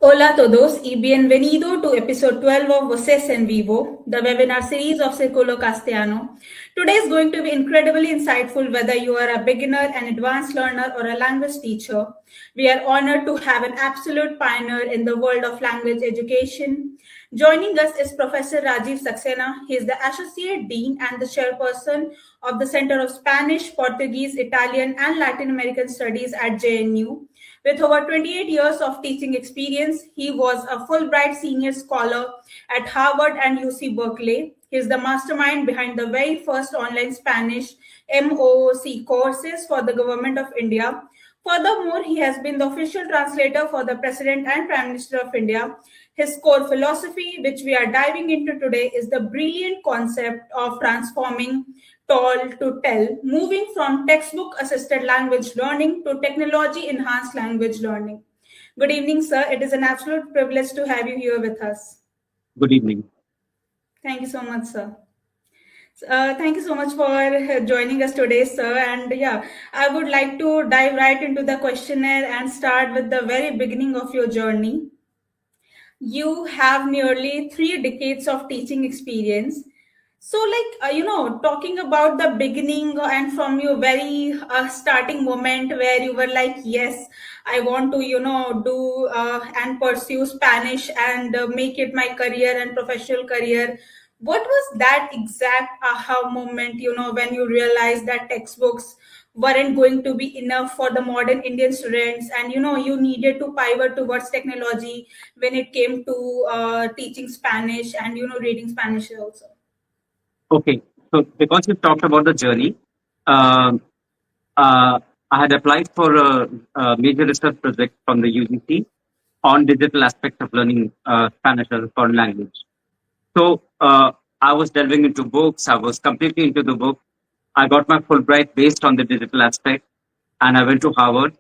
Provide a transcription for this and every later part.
Hola a todos y bienvenido to episode 12 of VOCES en Vivo, the webinar series of Circulo Castellano. Today is going to be incredibly insightful whether you are a beginner, an advanced learner, or a language teacher. We are honored to have an absolute pioneer in the world of language education. Joining us is Professor Rajiv Saxena. He is the Associate Dean and the Chairperson of the Center of Spanish, Portuguese, Italian, and Latin American Studies at JNU. With over 28 years of teaching experience, he was a Fulbright Senior Scholar at Harvard and UC Berkeley. He is the mastermind behind the very first online Spanish MOOC courses for the Government of India. Furthermore, he has been the official translator for the President and Prime Minister of India. His core philosophy, which we are diving into today, is the brilliant concept of transforming tall to tell, moving from textbook assisted language learning to technology enhanced language learning. Good evening, sir. It is an absolute privilege to have you here with us. Good evening. Thank you so much, sir. Thank you so much for joining us today, sir. And yeah, I would like to dive right into the questionnaire and start with the very beginning of your journey. You have nearly 3 decades of teaching experience. So, talking about the beginning and from your very starting moment where you were like, yes, I want to, do and pursue Spanish and make it my career and professional career. What was that exact aha moment, when you realized that textbooks weren't going to be enough for the modern Indian students, and you needed to pivot towards technology when it came to teaching Spanish and reading Spanish also? Okay, so because you talked about the journey, I had applied for a major research project from the UGC on digital aspects of learning Spanish as a foreign language. So I was delving into books. I was completely into the book. I got my Fulbright based on the digital aspect, and I went to Harvard.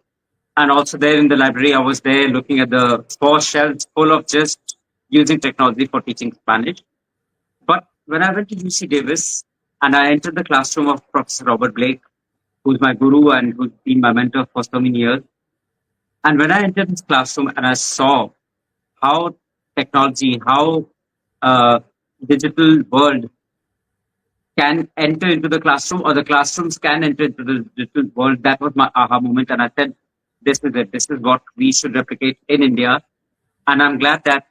And also there in the library, I was there looking at the 4 shelves full of just using technology for teaching Spanish. But when I went to UC Davis and I entered the classroom of Professor Robert Blake, who's my guru and who's been my mentor for so many years, and when I entered his classroom and I saw how technology, how digital world can enter into the classroom, or the classrooms can enter into the digital world, that was my aha moment. And I said, this is it. This is what we should replicate in India. And I'm glad that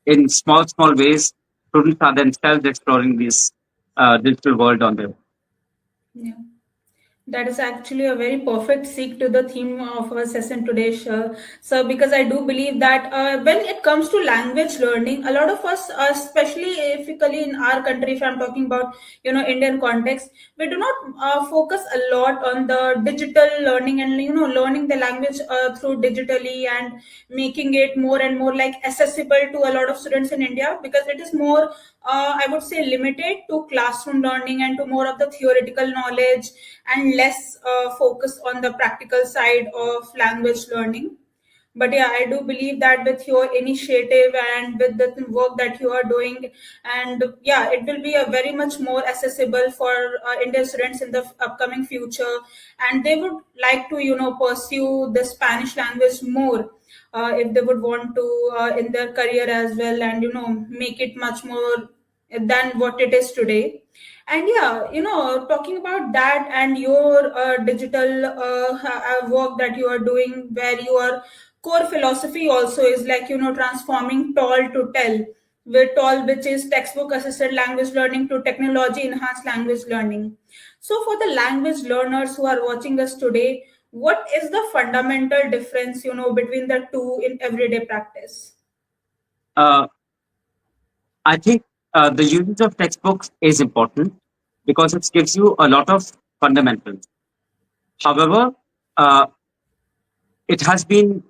in small ways, students are themselves exploring this digital world on their own. Yeah. That is actually a very perfect seek to the theme of our session today, sir. So, because I do believe that when it comes to language learning, a lot of us, especially in our country, if I'm talking about Indian context, we do not focus a lot on the digital learning and learning the language through digitally and making it more and more like accessible to a lot of students in India, because it is more I would say limited to classroom learning and to more of the theoretical knowledge and less focus on the practical side of language learning. But yeah, I do believe that with your initiative and with the work that you are doing, and yeah, it will be a very much more accessible for Indian students in the upcoming future, and they would like to pursue the Spanish language more if they would want to in their career as well, and make it much more than what it is today. And yeah, talking about that and your digital work that you are doing, where your core philosophy also is like transforming tall to tell, with tall, which is textbook assisted language learning, to technology enhanced language learning. So for the language learners who are watching us today, what is the fundamental difference between the two in everyday practice? I think the usage of textbooks is important because it gives you a lot of fundamentals. However, it has been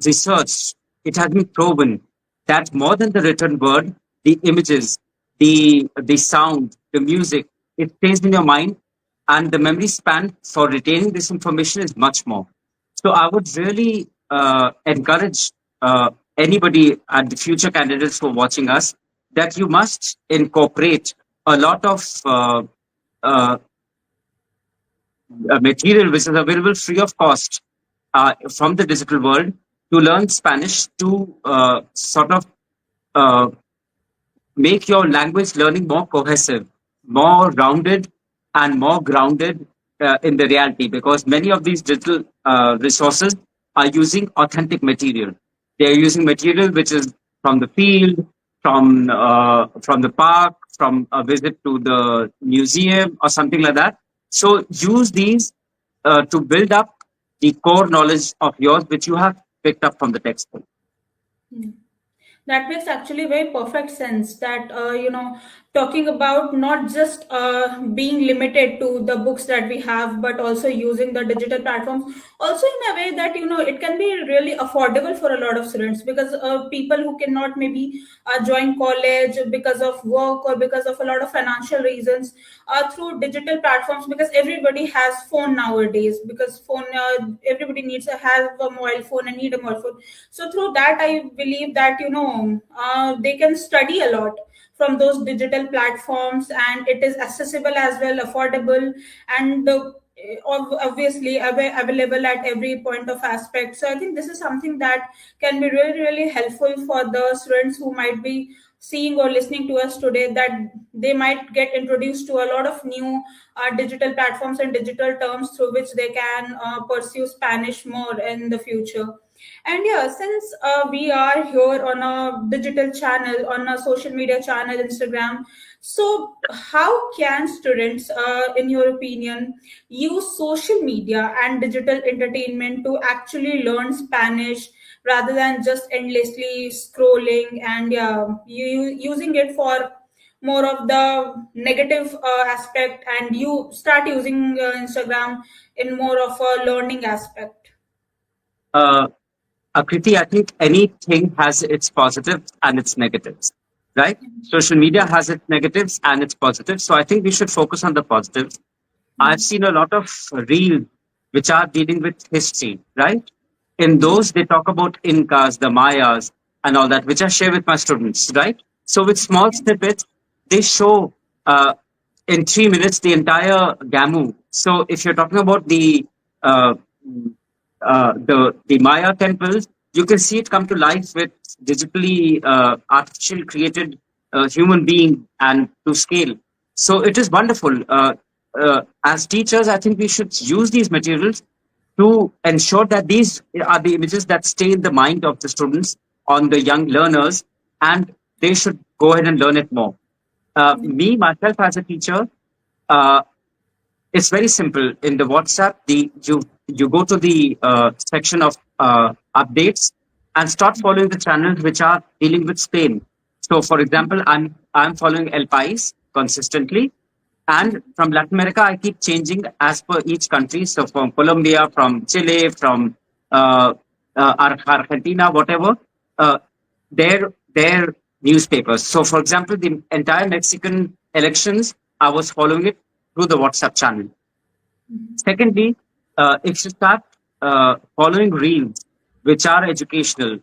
researched, it has been proven that more than the written word, the images, the sound, the music, it stays in your mind, and the memory span for retaining this information is much more. So I would really encourage anybody and the future candidates who are watching us that you must incorporate a lot of material which is available free of cost from the digital world to learn Spanish to sort of uh, make your language learning more cohesive, more rounded, and more grounded in the reality. Because many of these digital resources are using authentic material. They are using material which is from the field, from the park, from a visit to the museum or something like that. So use these to build up the core knowledge of yours which you have picked up from the textbook. That makes actually very perfect sense that talking about not just being limited to the books that we have, but also using the digital platforms also in a way that it can be really affordable for a lot of students, because people who cannot maybe join college because of work or because of a lot of financial reasons, through digital platforms, because everybody has phone nowadays, because phone everybody needs to have a mobile phone and need a mobile phone. So through that, I believe that they can study a lot from those digital platforms, and it is accessible as well, affordable, and obviously available at every point of aspect. So I think this is something that can be really really helpful for the students who might be seeing or listening to us today, that they might get introduced to a lot of new digital platforms and digital terms through which they can pursue Spanish more in the future. And yeah, since we are here on a digital channel, on a social media channel, Instagram, so how can students, in your opinion, use social media and digital entertainment to actually learn Spanish rather than just endlessly scrolling and using it for more of the negative aspect, and you start using Instagram in more of a learning aspect? Uh, Akriti, I think anything has its positives and its negatives, right? Social media has its negatives and its positives. So I think we should focus on the positives. I've seen a lot of reels which are dealing with history, right? In those, they talk about Incas, the Mayas, and all that, which I share with my students, right? So with small snippets, they show uh, in 3 minutes the entire Gamu. So if you're talking about uh, the Maya temples, you can see it come to life with digitally artificial created human being and to scale. So it is wonderful. As teachers, I think we should use these materials to ensure that these are the images that stay in the mind of the students, on the young learners, and they should go ahead and learn it more. Me, myself, as a teacher, uh, it's very simple. In the WhatsApp, you go to the section of updates and start following the channels which are dealing with Spain. So, for example, I'm following El País consistently, and from Latin America, I keep changing as per each country. So, from Colombia, from Chile, from uh, Argentina, whatever, uh, their newspapers. So, for example, the entire Mexican elections, I was following it through the WhatsApp channel. Secondly, if you start following reels which are educational,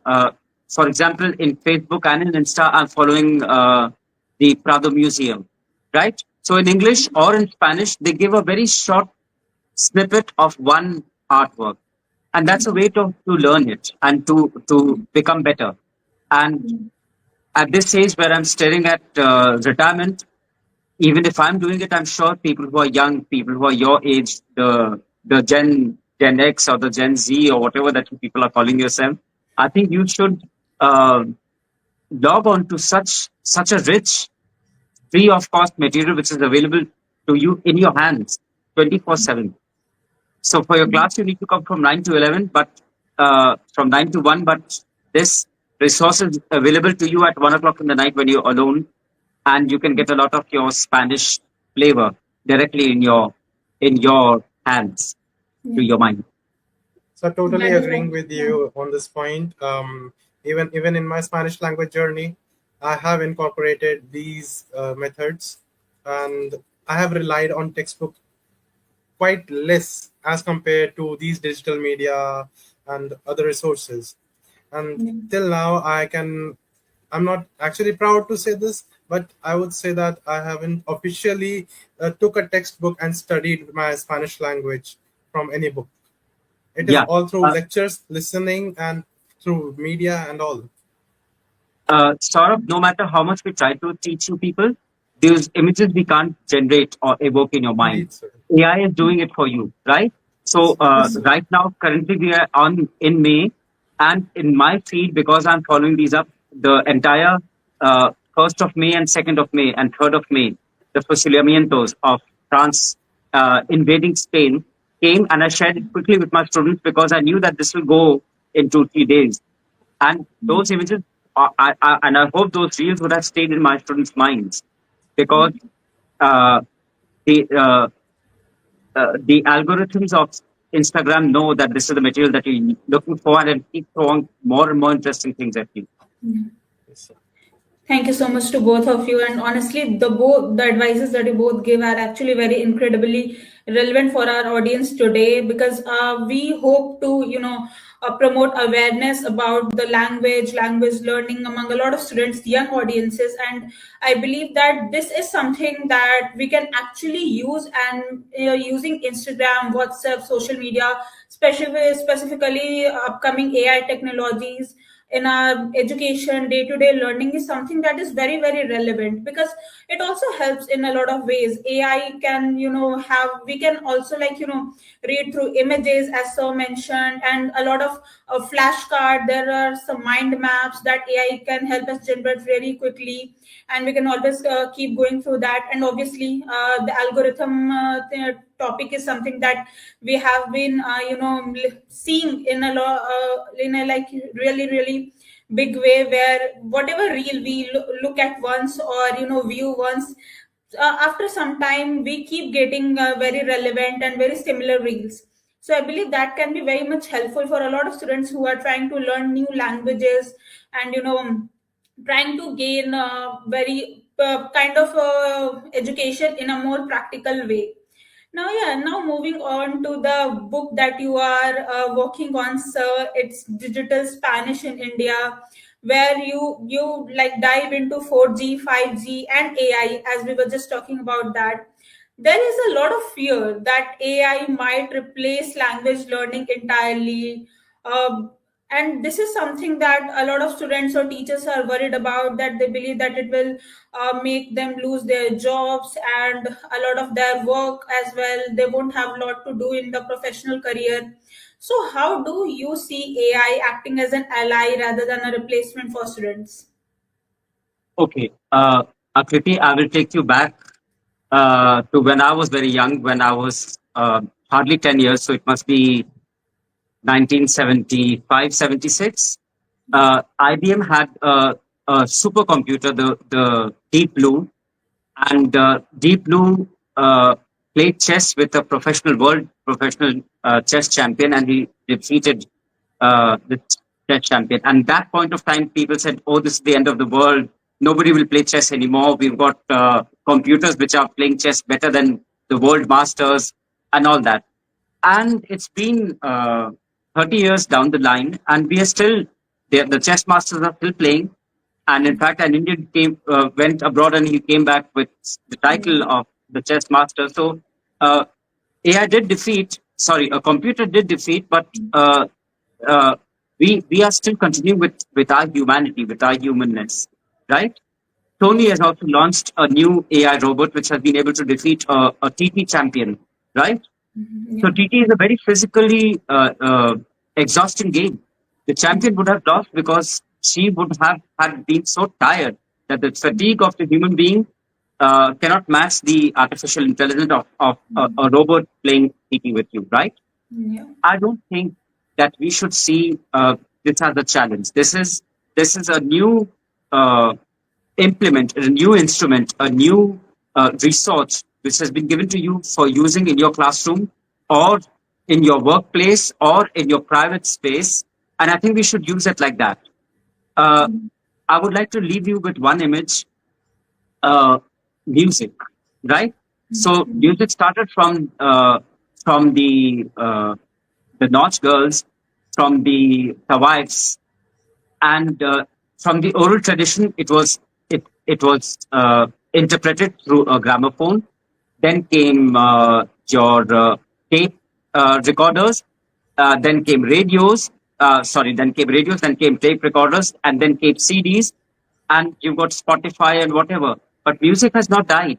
for example, in Facebook and in Insta, I'm following the Prado Museum, right? So in English or in Spanish, they give a very short snippet of one artwork, and that's a way to learn it and to become better. And at this stage where I'm staring at retirement, even if I'm doing it, I'm sure people who are young, people who are your age, the Gen X or the Gen Z or whatever that you people are calling yourself, I think you should uh, log on to such a rich, free of cost material which is available to you in your hands 24/7. So for your class, you need to come from 9 to 11, but from 9 to 1. But this resource is available to you at 1 o'clock in the night when you're alone, and you can get a lot of your Spanish flavor directly in your hands to your mind. So totally That is agreeing what. with Yeah. you on this point. Even in my Spanish language journey, I have incorporated these methods, and I have relied on textbook quite less as compared to these digital media and other resources. And till now, I'm not actually proud to say this, but I would say that I haven't officially took a textbook and studied my Spanish language from any book. It is Yeah. all through Uh, lectures, listening, and through media and all. Sort of, no matter how much we try to teach you people, these images we can't generate or evoke in your mind. Indeed, sir. AI is doing it for you, right? So Yes, sir. right now, currently we are on in May, and in my feed, because I'm following these up, the entire 1st of May and 2nd of May and 3rd of May, the fusilamientos of France invading Spain came, and I shared it quickly with my students because I knew that this will go in 2-3 days. And those images, and I hope those reels would have stayed in my students' minds, because uh, the uh, the algorithms of Instagram know that this is the material that you're looking for, and keep throwing more and more interesting things at you. Yes, sir. Thank you so much to both of you. And honestly, the advices that you both give are actually very incredibly relevant for our audience today, because we hope to, promote awareness about the language learning among a lot of students, young audiences. And I believe that this is something that we can actually use, and using Instagram, WhatsApp, social media, specifically upcoming AI technologies in our education, day-to-day learning is something that is very very relevant, because it also helps in a lot of ways. AI can, have, we can also, like, read through images, as so mentioned, and a lot of flashcard. There are some mind maps that AI can help us generate very quickly, and we can always keep going through that. And obviously the algorithm topic is something that we have been seeing in a in a, like, really really big way, where whatever reel we look at once, or view once, after some time we keep getting very relevant and very similar reels. So I believe that can be very much helpful for a lot of students who are trying to learn new languages, and trying to gain very kind of education in a more practical way. Now, yeah, now moving on to the book that you are working on, sir. It's Digital Spanish in India, where you like dive into 4G, 5G, and AI, as we were just talking about that. There is a lot of fear that AI might replace language learning entirely. Um, and this is something that a lot of students or teachers are worried about, that they believe that it will make them lose their jobs and a lot of their work as well. They won't have a lot to do in the professional career. So how do you see AI acting as an ally rather than a replacement for students? Okay, Akriti, I will take you back to when I was very young, when I was hardly 10 years, so it must be 1975, 76. IBM had a supercomputer, the Deep Blue, and Deep Blue played chess with a professional chess champion, and he defeated the chess champion. And that point of time, people said, "Oh, this is the end of the world. Nobody will play chess anymore. We've got computers which are playing chess better than the world masters and all that." And it's been 30 years down the line, and we are still the chess masters are still playing. And in fact, an Indian went abroad, and he came back with the title of the chess master. So uh, AI did defeat, sorry, a computer did defeat, but uh, we are still continuing with our humanity, with our humanness, right? Sony has also launched a new AI robot which has been able to defeat a TT champion, right? So Yeah. TT is a very physically exhausting game. The champion would have lost because she would have had been so tired that the fatigue of the human being cannot match the artificial intelligence of a robot playing TT with you, right? Yeah. I don't think that we should see this as a challenge. This is a new uh, implement, a new instrument, a new resource which has been given to you for using in your classroom or in your workplace or in your private space. And I think we should use it like that. Uh, I would like to leave you with one image, uh, music, right? So music started from the Nautch girls, from the Tawaips, and from the oral tradition, it was interpreted through a gramophone. Then came your tape recorders. Then came radios. then came radios, then came tape recorders, and then came CDs, and you've got Spotify and whatever. But music has not died.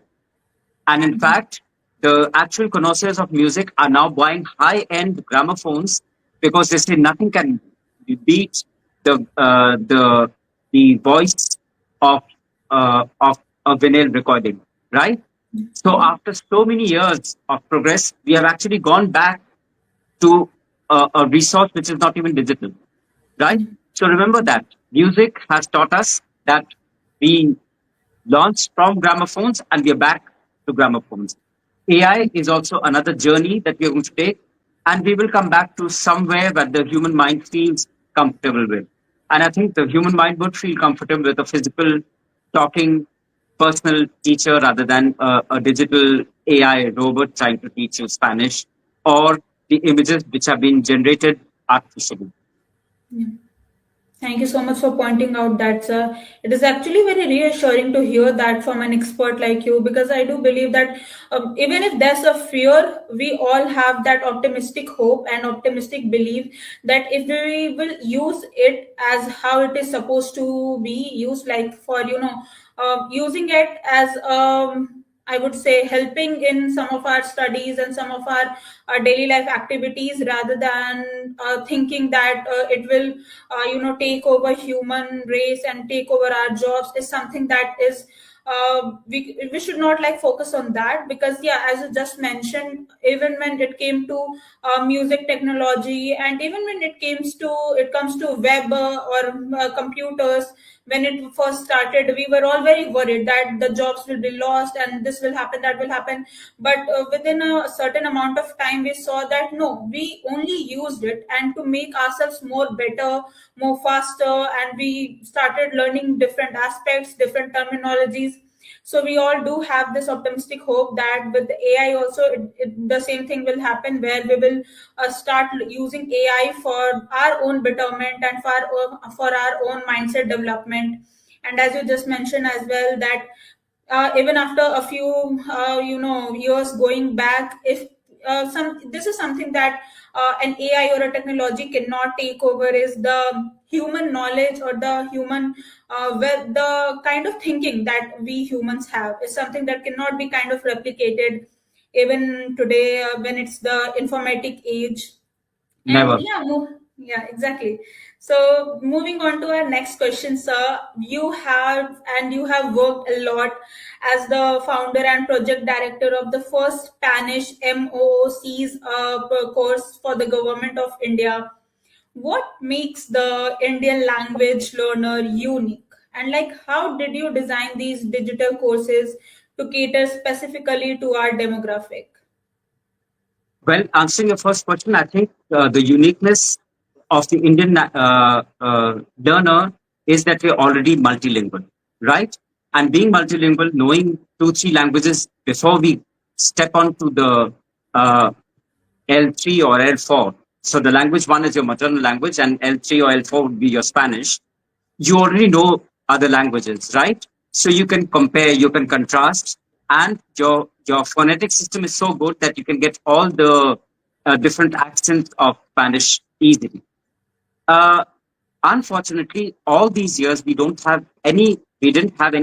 And in fact, the actual connoisseurs of music are now buying high-end gramophones because they say nothing can beat the voice of of a vinyl recording, right? So after so many years of progress, we have actually gone back to a resource which is not even digital, right? So remember that music has taught us that we launched from gramophones and we are back to gramophones. AI is also another journey that we are going to take, and we will come back to somewhere where the human mind feels comfortable with. And I think the human mind would feel comfortable with a physical, talking, personal teacher rather than a digital AI robot trying to teach you Spanish or the images which have been generated artificially. Thank you so much for pointing out that, sir. It is actually very reassuring to hear that from an expert like you, because I do believe that even if there's a fear, we all have that optimistic hope and optimistic belief that if we will use it as how it is supposed to be used, like for, using it as I would say helping in some of our studies and some of our daily life activities, rather than thinking that it will take over human race and take over our jobs, is something that is we should not like focus on that. Because yeah, as you just mentioned, even when it came to music technology, and even when it comes to web or computers, when it first started, we were all very worried that the jobs will be lost and this will happen, that will happen. But within a certain amount of time, we saw that no, we only used it and to make ourselves more better, more faster, and we started learning different aspects, different terminologies. So we all do have this optimistic hope that with the AI also, the same thing will happen, where we will start using AI for our own betterment and for our own mindset development. And as you just mentioned as well, that even after a few years going back, if some this is something that an AI or a technology cannot take over, is the human knowledge or the human where the kind of thinking that we humans have is something that cannot be kind of replicated even today, when it's the informatic age. And Never. yeah, exactly. So moving on to our next question, sir, you have worked a lot as the founder and project director of the first Spanish MOOCs course for the government of India. What makes the Indian language learner unique? And like, how did you design these digital courses to cater specifically to our demographic? Well, answering your first question, I think the uniqueness of the Indian learner is that we're already multilingual, right? And being multilingual, knowing two, three languages before we step onto the uh, L3 or L4. So the language one is your maternal language, and L3 or L4 would be your Spanish. You already know other languages, right? So you can compare, you can contrast, and your phonetic system is so good that you can get all the different accents of Spanish easily. Uh, Unfortunately, all these years we didn't have any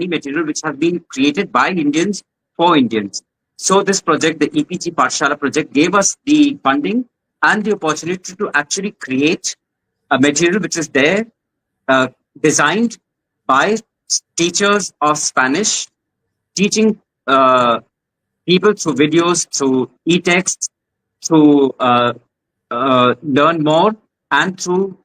material which has been created by Indians for Indians. So this project, the EPG Pathshala project, gave us the funding and the opportunity to actually create a material which is there, uh, designed by teachers of Spanish, teaching people through videos, through e-texts, through learn more, and through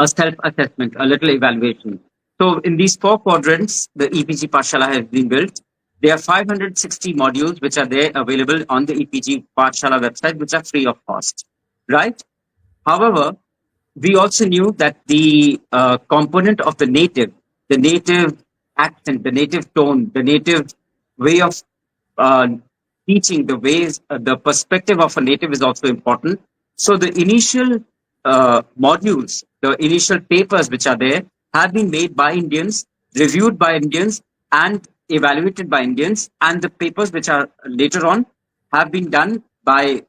a self-assessment, a little evaluation. So in these four quadrants, the EPG Pathshala has been built. There are 560 modules which are there available on the EPG Pathshala website, which are free of cost, right? However, we also knew that the component of the native accent, the native tone, the native way of uh, teaching, the perspective of a native is also important. So the initial modules, the initial papers which are there, have been made by Indians, reviewed by Indians, and evaluated by Indians. And the papers which are later on have been done by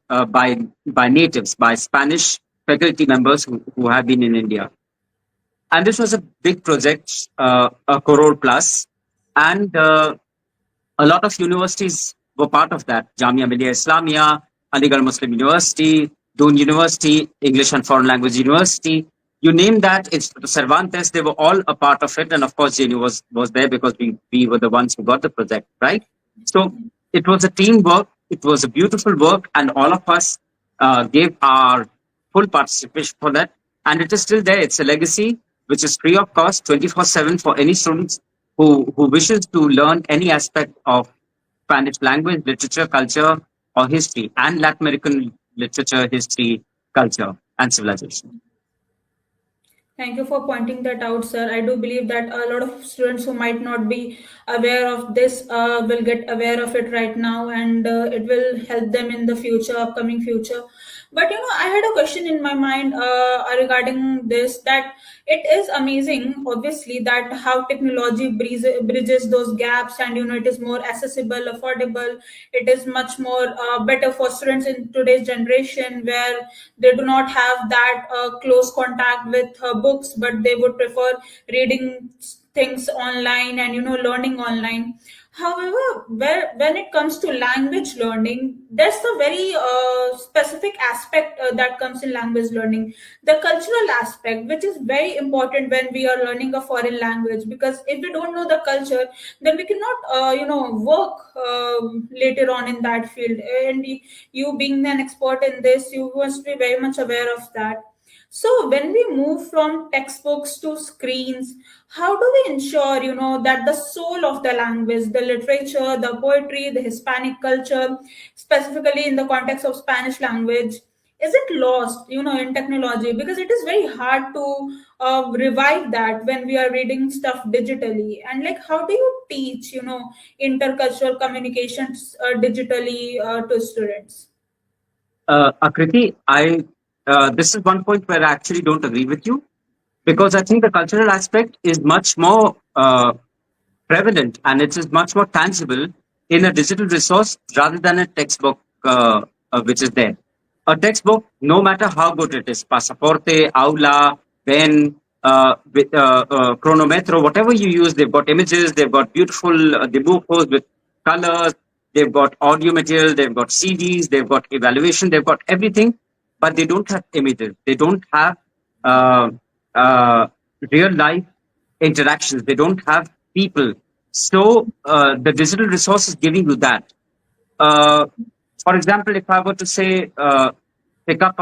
natives, by Spanish faculty members who have been in India. And this was a big project, a crore plus, and a lot of universities were part of that. Jamia Millia Islamia, Aligarh Muslim University, Doon University, English and Foreign Language University. You name that, it's Cervantes, they were all a part of it. And of course, JNU was there because we were the ones who got the project, right? So it was a teamwork. It was a beautiful work. And all of us gave our full participation for that. And it is still there. It's a legacy which is free of cost, 24/7 for any students who wishes to learn any aspect of Spanish language, literature, culture, or history, and Latin American literature, history, culture, and civilization. Thank you for pointing that out, sir. I do believe that a lot of students who might not be aware of this will get aware of it right now, and it will help them in the future, upcoming future. But I had a question in my mind regarding this, that it is amazing, obviously, that how technology bridges those gaps, and it is more accessible, affordable. It is much more better for students in today's generation, where they do not have that close contact with books, but they would prefer reading things online and learning online. However, when it comes to language learning, there's a very specific aspect that comes in language learning, the cultural aspect, which is very important when we are learning a foreign language. Because if we don't know the culture, then we cannot work later on in that field. And you being an expert in this, you must be very much aware of that. So when we move from textbooks to screens, how do we ensure, that the soul of the language, the literature, the poetry, the Hispanic culture, specifically in the context of Spanish language, isn't lost, in technology? Because it is very hard to revive that when we are reading stuff digitally. And like, how do you teach, intercultural communications digitally to students? Akriti, this is one point where I actually don't agree with you, because I think the cultural aspect is much more prevalent and it is much more tangible in a digital resource rather than a textbook which is there. A textbook, no matter how good it is, Pasaporte, Aula, Pen, Chronometro, whatever you use, they've got images, they've got beautiful dibujos with colors, they've got audio material, they've got CDs, they've got evaluation, they've got everything, but they don't have images. They don't have real life interactions. They don't have people. So the digital resource is giving you that. For example, if I were to say, pick up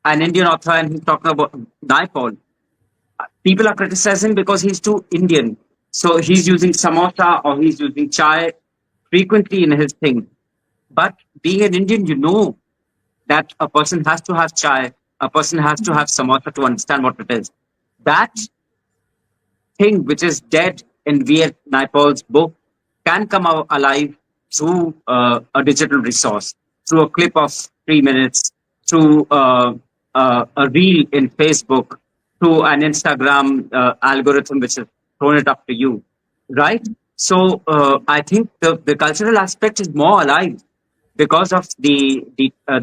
an Indian author and he's talking about Naipaul, people are criticizing because he's too Indian. So he's using samosa or he's using chai frequently in his thing. But being an Indian, you know that a person has to have chai, a person has to have samosa to understand what it is. That thing which is dead in V.F. Naipaul's book can come out alive through a digital resource, through a clip of 3 minutes, through a reel in Facebook, through an Instagram algorithm which has thrown it up to you, right? So I think the cultural aspect is more alive because of the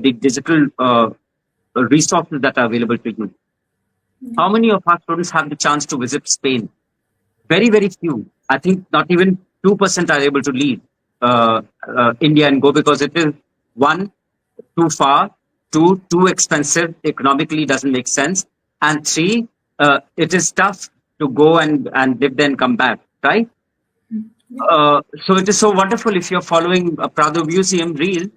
digital resources that are available to you. How many of our students have the chance to visit Spain? Very, very few. I think not even 2% are able to leave India and go, because it is, one, too far, two, too expensive, economically doesn't make sense, and three, it is tough to go and live there and come back, right? So it is so wonderful if you're following a Prado Museum reel,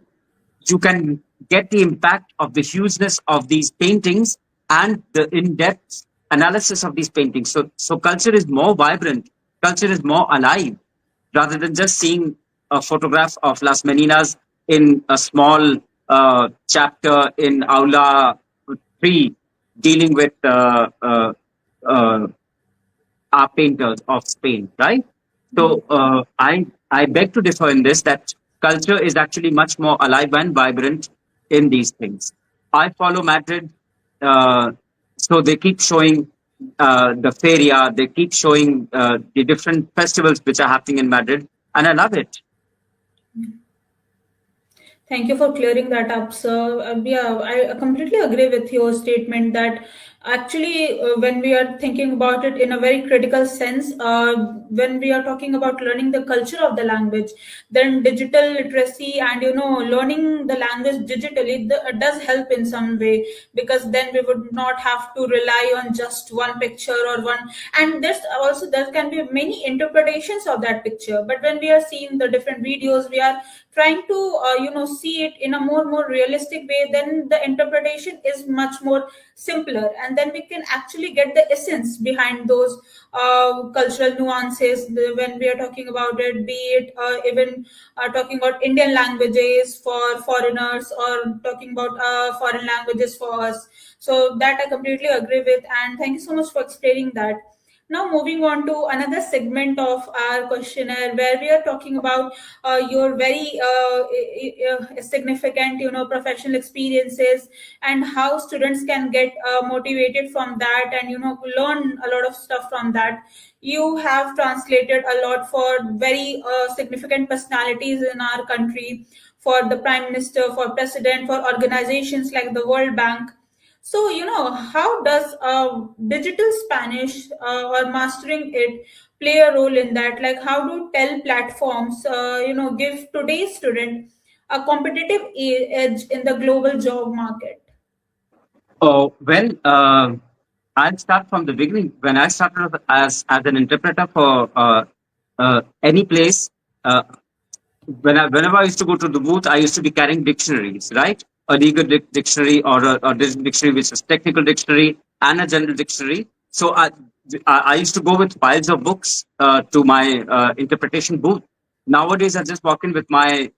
you can get the impact of the hugeness of these paintings and the in-depth analysis of these paintings. So culture is more vibrant, culture is more alive, rather than just seeing a photograph of Las Meninas in a small chapter in Aula 3 dealing with our painters of Spain, right? So I beg to differ in this, that culture is actually much more alive and vibrant in these things. I follow Madrid, so they keep showing the feria, they keep showing the different festivals which are happening in Madrid, and I love it. Thank you for clearing that up, sir. Yeah, I completely agree with your statement that actually, when we are thinking about it in a very critical sense, when we are talking about learning the culture of the language, then digital literacy and learning the language digitally does help in some way, because then we would not have to rely on just one picture or one. And there can be many interpretations of that picture. But when we are seeing the different videos, we are trying to see it in a more realistic way, then the interpretation is much more simpler, and then we can actually get the essence behind those cultural nuances when we are talking about it, be it even talking about Indian languages for foreigners, or talking about foreign languages for us. So that I completely agree with, and thank you so much for explaining that. Now, moving on to another segment of our questionnaire, where we are talking about your very significant, professional experiences, and how students can get motivated from that, and learn a lot of stuff from that. You have translated a lot for very significant personalities in our country, for the prime minister, for president, for organizations like the World Bank. So, how does digital Spanish or mastering it play a role in that? Like, how do tell platforms, give today's student a competitive edge in the global job market? Oh, well, I'll start from the beginning. When I started as an interpreter for any place, uh, whenever I used to go to the booth, I used to be carrying dictionaries, right? A legal dictionary, or a dictionary which is technical dictionary, and a general dictionary. So I used to go with piles of books to my interpretation booth. Nowadays, I just walk in with my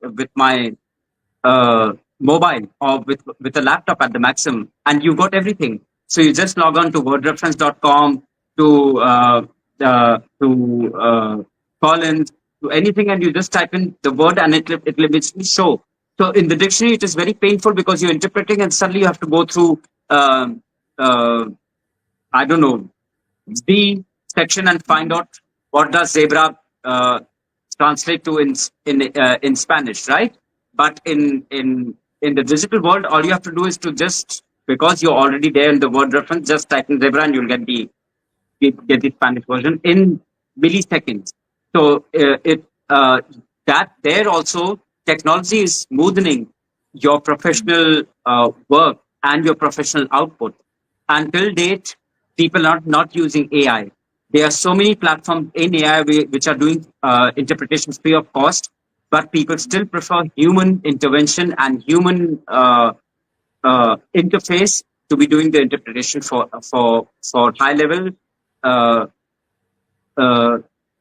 mobile, or with a laptop at the maximum, and you got everything. So you just log on to wordreference.com, to Collins, to anything, and you just type in the word, and it will eventually show. So in the dictionary, it is very painful because you're interpreting, and suddenly you have to go through uh, I don't know, the section, and find out what does zebra translate to in Spanish, right? But in the digital world, all you have to do is to just, because you're already there in the word reference, just type in zebra, and you'll get the Spanish version in milliseconds. So it that there also, technology is smoothening your professional work and your professional output. Until date, people are not using AI. There are so many platforms in AI which are doing interpretations free of cost, but people still prefer human intervention and human interface to be doing the interpretation for high level uh, uh,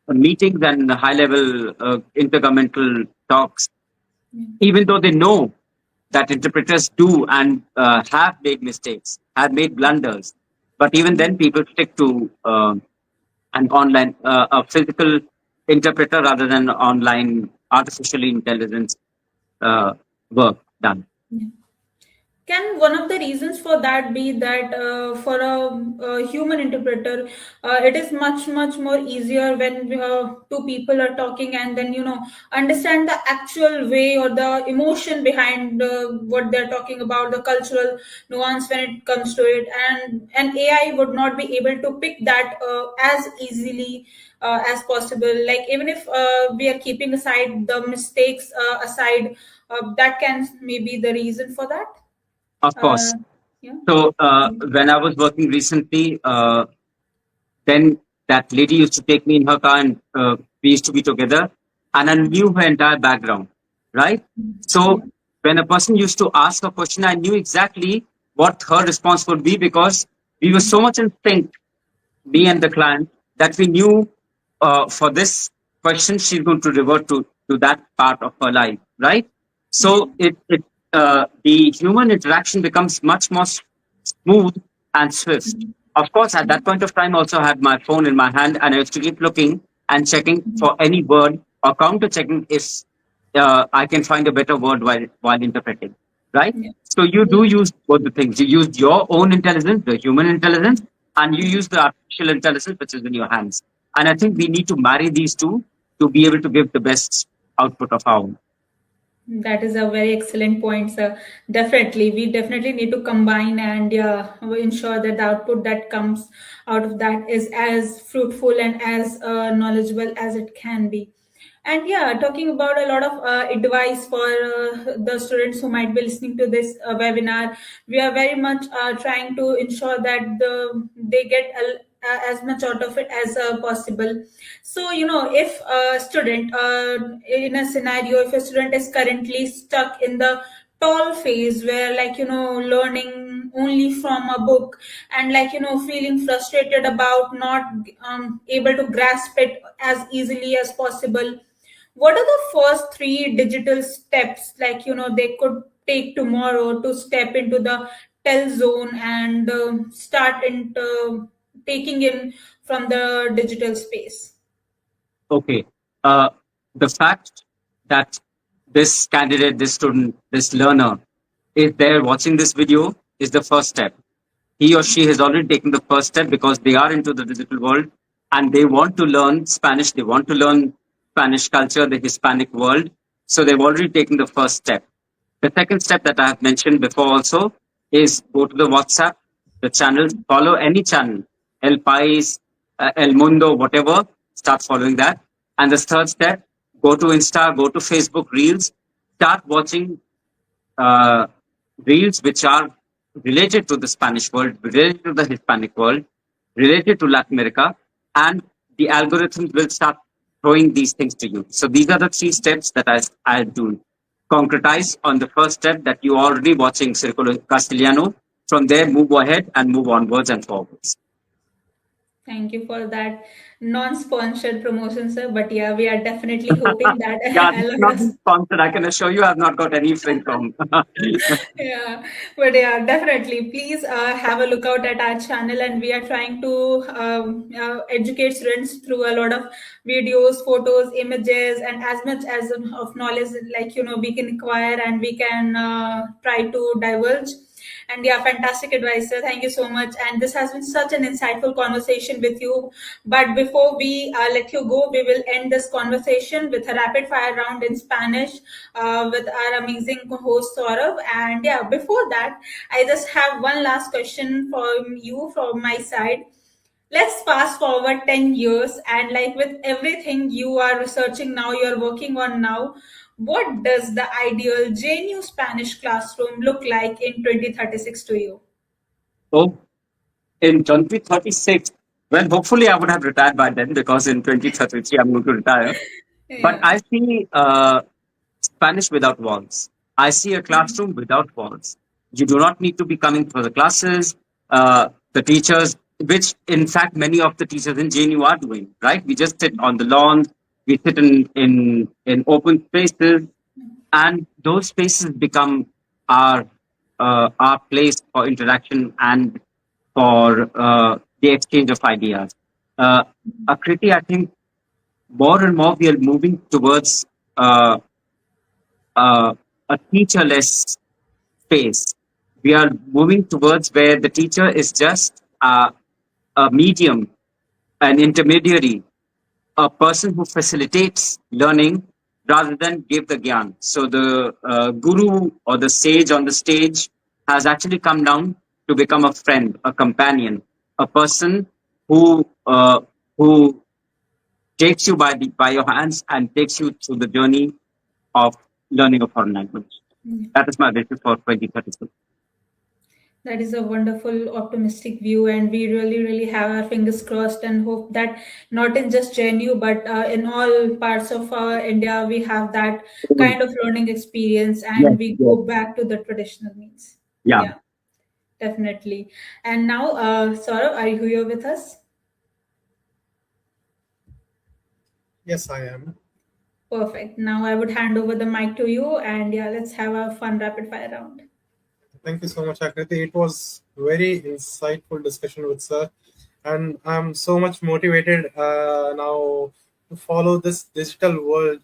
meetings and high level intergovernmental talks, even though they know that interpreters do and have made mistakes, have made blunders. But even then, people stick to an online, a physical interpreter rather than online artificial intelligence work done. Yeah. Can one of the reasons for that be that for a human interpreter, it is much more easier when two people are talking, and then understand the actual way or the emotion behind what they're talking about, the cultural nuance when it comes to it, and AI would not be able to pick that as easily as possible. Like, even if we are keeping aside the mistakes aside, that can maybe the reason for that. Of Uh, course. yeah. So when I was working recently, then that lady used to take me in her car, and we used to be together, and I knew her entire background, right? Yeah. So when a person used to ask a question, I knew exactly what her response would be, because we were so much in sync, me and Yeah. the client, that we knew for this question she's going to revert to that part of her life, right? Yeah. So the human interaction becomes much more smooth and swift. Of course, at that point of time, I also had my phone in my hand, and I used to keep looking and checking for any word, or counter checking if I can find a better word while interpreting, right? Yeah. So you do Yeah. use both the things. You use your own intelligence, the human intelligence, and you use the artificial intelligence, which is in your hands. And I think we need to marry these two to be able to give the best output of our own. That is a very excellent point, sir. Definitely, we definitely need to combine and ensure that the output that comes out of that is as fruitful and as knowledgeable as it can be. And yeah, talking about a lot of advice for the students who might be listening to this webinar, we are very much trying to ensure that they get as much out of it as possible. So, if a student, in a scenario, if a student is currently stuck in the tall phase where, like, learning only from a book and, like, feeling frustrated about not able to grasp it as easily as possible, what are the first three digital steps, like, they could take tomorrow to step into the tell zone and start into taking in from the digital space? Okay. Uh, the fact that this candidate, this student, this learner is there watching this video is the first step. He or she has already taken the first step because they are into the digital world and they want to learn Spanish. They want to learn Spanish culture, the Hispanic world. So they've already taken the first step. The second step that I have mentioned before also is go to the WhatsApp, the channels, follow any channel, El País, El Mundo, whatever, start following that. And the third step, go to Insta, go to Facebook Reels, start watching uh, reels which are related to the Spanish world, related to the Hispanic world, related to Latin America, and the algorithms will start throwing these things to you. So these are the three steps that I do. Concretize on the first step that you are already watching Circulo Castellano. From there, move ahead and move onwards and forwards. Thank you for that non-sponsored promotion, sir. But yeah, we are definitely hoping that Yeah, a this is lot not of, being sponsored. I can assure you, I've not got any free from. yeah, but yeah, definitely. Please have a look out at our channel, and we are trying to educate students through a lot of videos, photos, images, and as much as of knowledge, like, we can acquire and we can try to divulge. And yeah, fantastic advice, sir. Thank you so much. And this has been such an insightful conversation with you. But before we let you go, we will end this conversation with a rapid fire round in Spanish with our amazing host Saurav. And yeah, before that, I just have one last question from you from my side. Let's fast forward 10 years, and like with everything you are researching now, you're working on now, what does the ideal JNU Spanish classroom look like in 2036 to you? So in 2036, well, hopefully I would have retired by then because in 2033 I'm going to retire. But Yeah. I see Spanish without walls. I see a classroom without walls. You do not need to be coming for the classes. The teachers, which in fact many of the teachers in JNU are doing, right? We just sit on the lawns, we sit in open spaces, and those spaces become our our place for interaction and for the exchange of ideas. Akriti, I think more and more we are moving towards uh, a teacherless space. We are moving towards where the teacher is just a medium, an intermediary, a person who facilitates learning rather than give the gyan. So the guru or the sage on the stage has actually come down to become a friend, a companion, a person who takes you by your hands and takes you through the journey of learning a foreign language. That is my vision for 2036. That is a wonderful optimistic view, and we really, really have our fingers crossed and hope that not in just JNU but in all parts of India we have that kind of learning experience Yes, and we yes. go back to the traditional means. Yeah. Yeah, definitely. And now, Saurav, are you here with us? Yes, I am. Perfect. Now I would hand over the mic to you, and yeah, let's have a fun rapid fire round. Thank you so much, Akriti. It was very insightful discussion with sir, and I'm so much motivated now to follow this digital world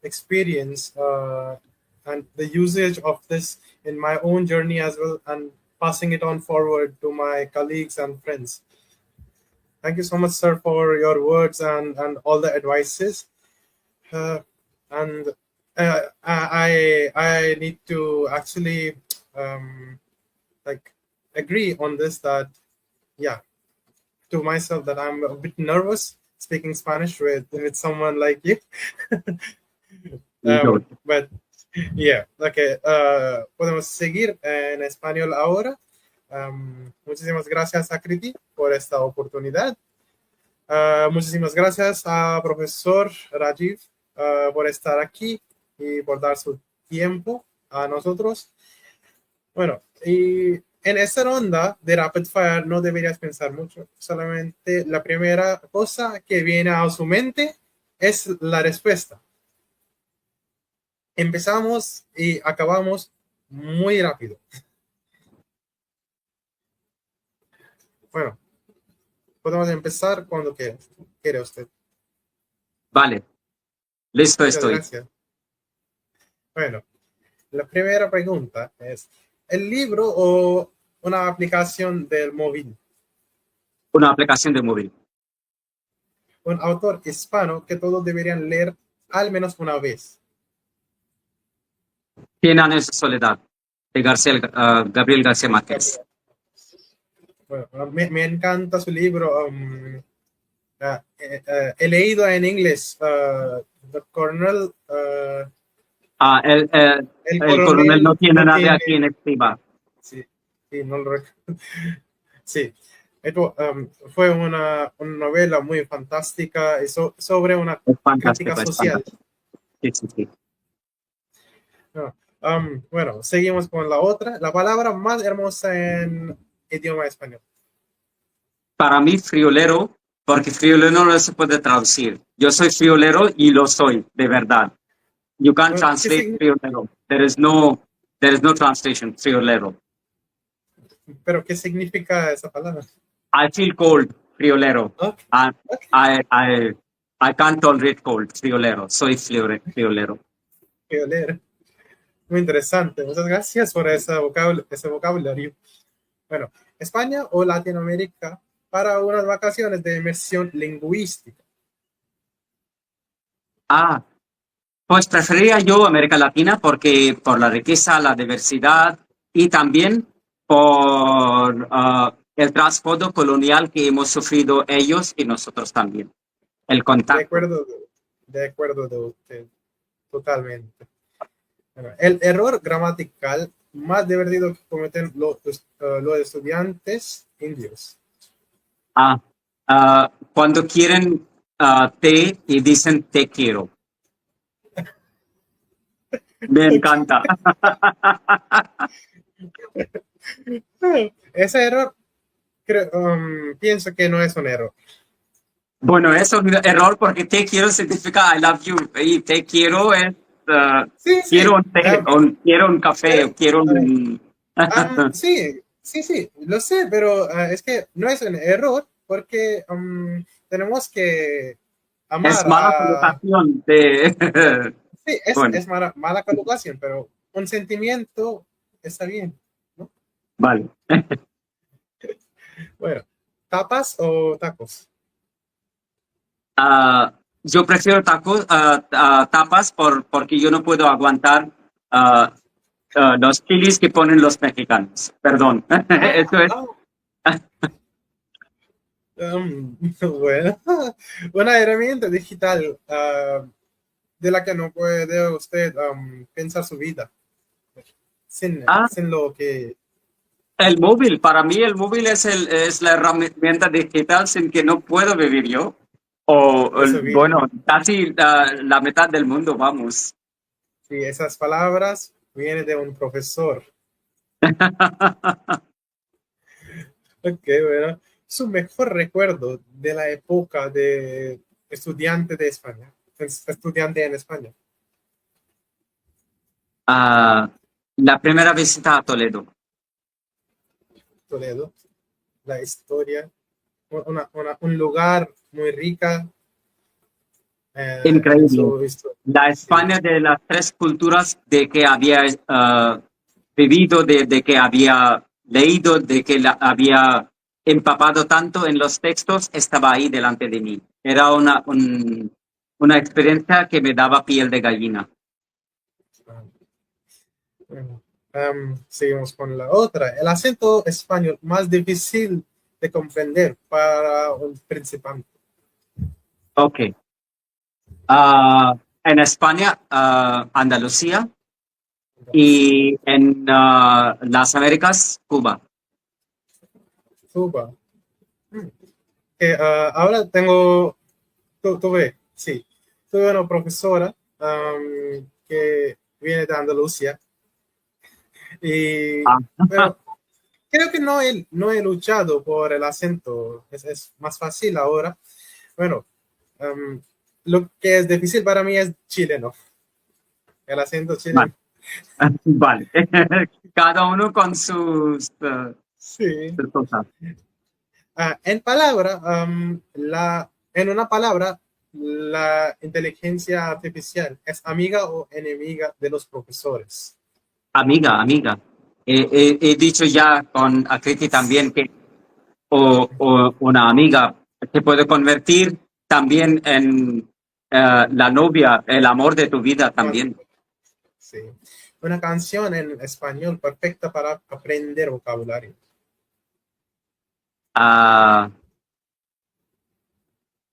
experience and the usage of this in my own journey as well, and passing it on forward to my colleagues and friends. Thank you so much, sir, for your words and all the advices. Uh, and I need to actually like agree on this, that yeah, to myself, that I'm a bit nervous speaking Spanish with someone like you. Yo- But yeah, okay. Podemos seguir en español ahora. Muchísimas gracias a Kriti por esta oportunidad. Muchísimas gracias a profesor Rajiv por estar aquí y por dar su tiempo a nosotros. Bueno, y en esta ronda de Rapid Fire no deberías pensar mucho. Solamente la primera cosa que viene a su mente es la respuesta. Empezamos y acabamos muy rápido. Bueno, podemos empezar cuando quiere usted. Vale, listo Muchas estoy. gracias. Bueno, la primera pregunta es, ¿el libro o una aplicación del móvil? Una aplicación de móvil. Un autor hispano que todos deberían leer al menos una vez. 100 años de soledad, de Gabriel García Márquez. Bueno, me encanta su libro. He leído en inglés The Colonel. El coronel no tiene nadie a quien escriba. Sí, sí, no lo recuerdo. Sí, esto, fue una novela muy fantástica y sobre una crítica social. Sí, sí, sí. No, bueno, seguimos con la otra. La palabra más hermosa en idioma español. Para mí, friolero, porque friolero no se puede traducir. Yo soy friolero y lo soy, de verdad. You can't translate friolero. There is no translation, friolero. ¿Pero qué significa esa palabra? I feel cold, friolero. Okay. I can't tolerate cold, friolero. Soy friolero. Friolero. Muy interesante. Muchas gracias por ese vocabulario. Bueno, España o Latinoamérica para unas vacaciones de inmersión lingüística. Pues preferiría yo América Latina porque por la riqueza, la diversidad y también por el trasfondo colonial que hemos sufrido ellos y nosotros también. El contacto. De acuerdo de usted, totalmente. Bueno, el error gramatical más divertido que cometen los estudiantes indios. Cuando quieren té y dicen te quiero. Me encanta. Ese error, pienso que no es un error. Bueno, es un error porque te quiero significa I love you. Y te quiero es quiero un té, quiero un café, quiero un... sí, lo sé, pero es que no es un error porque tenemos que amar. Es mala colocación de... Sí, es mala colocación, pero un sentimiento está bien, ¿no? Vale. Bueno, ¿tapas o tacos? Yo prefiero tapas porque yo no puedo aguantar los chilis que ponen los mexicanos. Perdón. Eso es. Bueno, una herramienta digital de la que no puede usted pensar su vida sin lo que... El móvil, para mí el móvil es la herramienta digital sin que no puedo vivir yo. Bueno, casi la mitad del mundo, vamos. Sí, esas palabras vienen de un profesor. Ok, bueno. Su mejor recuerdo de la época de estudiante de España, estudiante en España. La primera visita a Toledo. Toledo, la historia, un lugar muy rica. Increíble. La España de las tres culturas de que había vivido, de que había leído, de que había empapado tanto en los textos, estaba ahí delante de mí. Era una experiencia que me daba piel de gallina. Bueno, seguimos con la otra. El acento español más difícil de comprender para un principiante. Ok. En España, Andalucía, y en las Américas, Cuba. Cuba. Ahora tuve una profesora que viene de Andalucía y Ah, pero creo que no he luchado por el acento, es más fácil ahora. Bueno, lo que es difícil para mí es chileno, el acento chileno. vale. Cada uno con sus Sí. cosas. En una palabra, la inteligencia artificial es amiga o enemiga de los profesores. Amiga, amiga. He dicho ya con Akriti también que o una amiga te puede convertir también en la novia, el amor de tu vida también. Sí. Una canción en español perfecta para aprender vocabulario.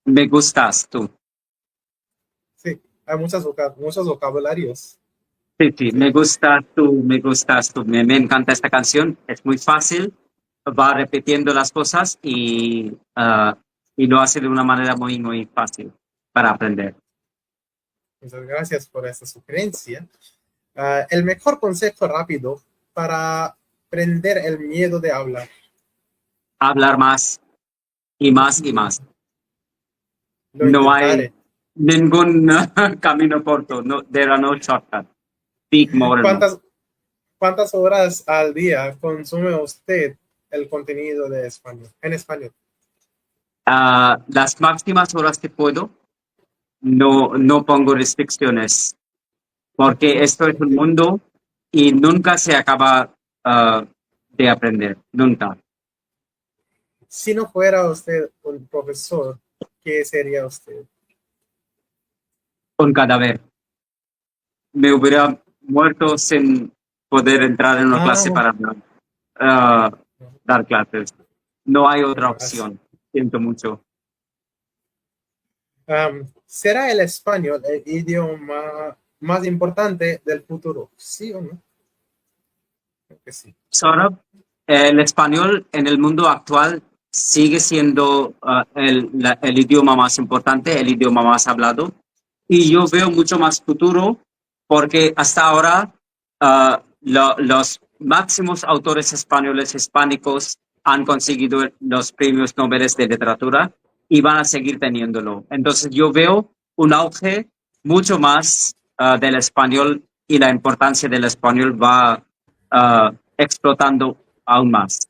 Me gustas tú. Sí, hay muchos vocabularios. Sí, me gustas tú. Me encanta esta canción, es muy fácil, va repitiendo las cosas y lo hace de una manera muy, muy fácil para aprender. Muchas gracias por esta sugerencia. El mejor consejo rápido para prender el miedo de hablar. Hablar más y más y más. Lo No hay intentaré. ningún camino corto, no, there are no shortcuts. Speak more and more. ¿Cuántas horas al día consume usted el contenido en español? Las máximas horas que puedo, no pongo restricciones, porque esto es un mundo y nunca se acaba de aprender, nunca. Si no fuera usted un profesor, ¿qué sería usted? Un cadáver. Me hubiera muerto sin poder entrar en una clase para dar clases. No hay otra opción. Siento mucho. ¿Será el español el idioma más importante del futuro? ¿Sí o no? Creo que sí. Saurabh, el español en el mundo actual sigue siendo el idioma más importante, el idioma más hablado. Y yo veo mucho más futuro porque hasta ahora los máximos autores españoles hispánicos han conseguido los premios Nobel de literatura y van a seguir teniéndolo. Entonces yo veo un auge mucho más del español y la importancia del español va explotando aún más.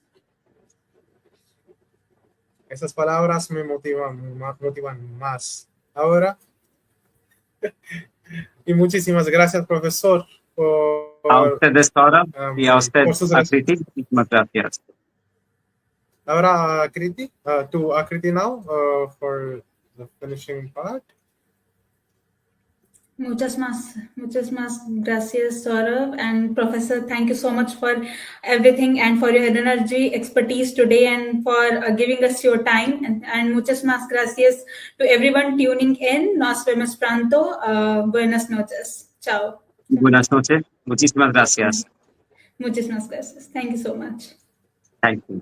Esas palabras me motivan más. Ahora, y muchísimas gracias, profesor, A ustedes ahora y a usted, por sus Akriti, muchísimas gracias. Ahora, Akriti, to Akriti now for the finishing part. Muchas más gracias, Saurav. And Professor, thank you so much for everything and for your energy, expertise today and for giving us your time. And muchas más gracias to everyone tuning in. Nos vemos pronto. Buenas noches. Chao. Buenas noches. Muchísimas gracias. Muchísimas gracias. Thank you so much. Thank you.